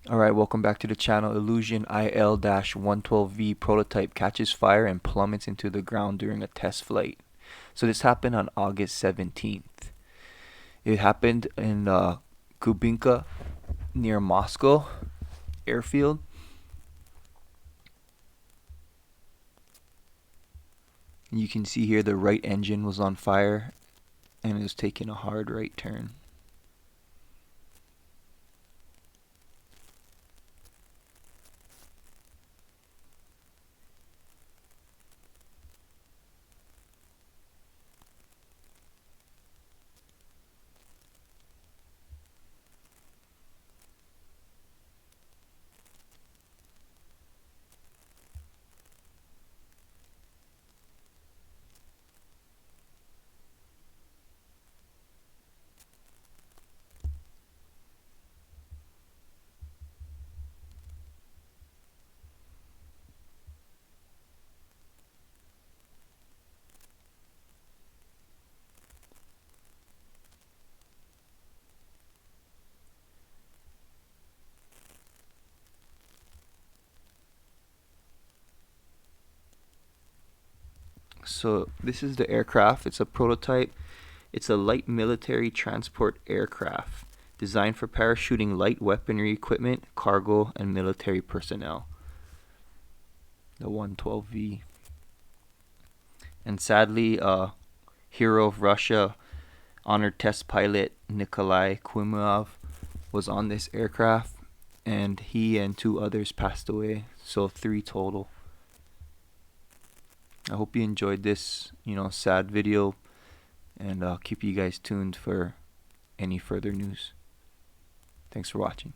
Alright, welcome back to the channel. Ilyushin IL-112V prototype catches fire and plummets into the ground during a test flight. So this happened on August 17th. It happened in Kubinka near Moscow Airfield. You can see here the right engine was on fire and it was taking a hard right turn. So this is the aircraft. It's a prototype. It's a light military transport aircraft designed for parachuting light weaponry equipment, cargo, and military personnel. The 112V. And sadly, hero of Russia, honored test pilot Nikolai Kuimov was on this aircraft, and he and two others passed away, so 3 total. I hope you enjoyed this, sad video, and I'll keep you guys tuned for any further news. Thanks for watching.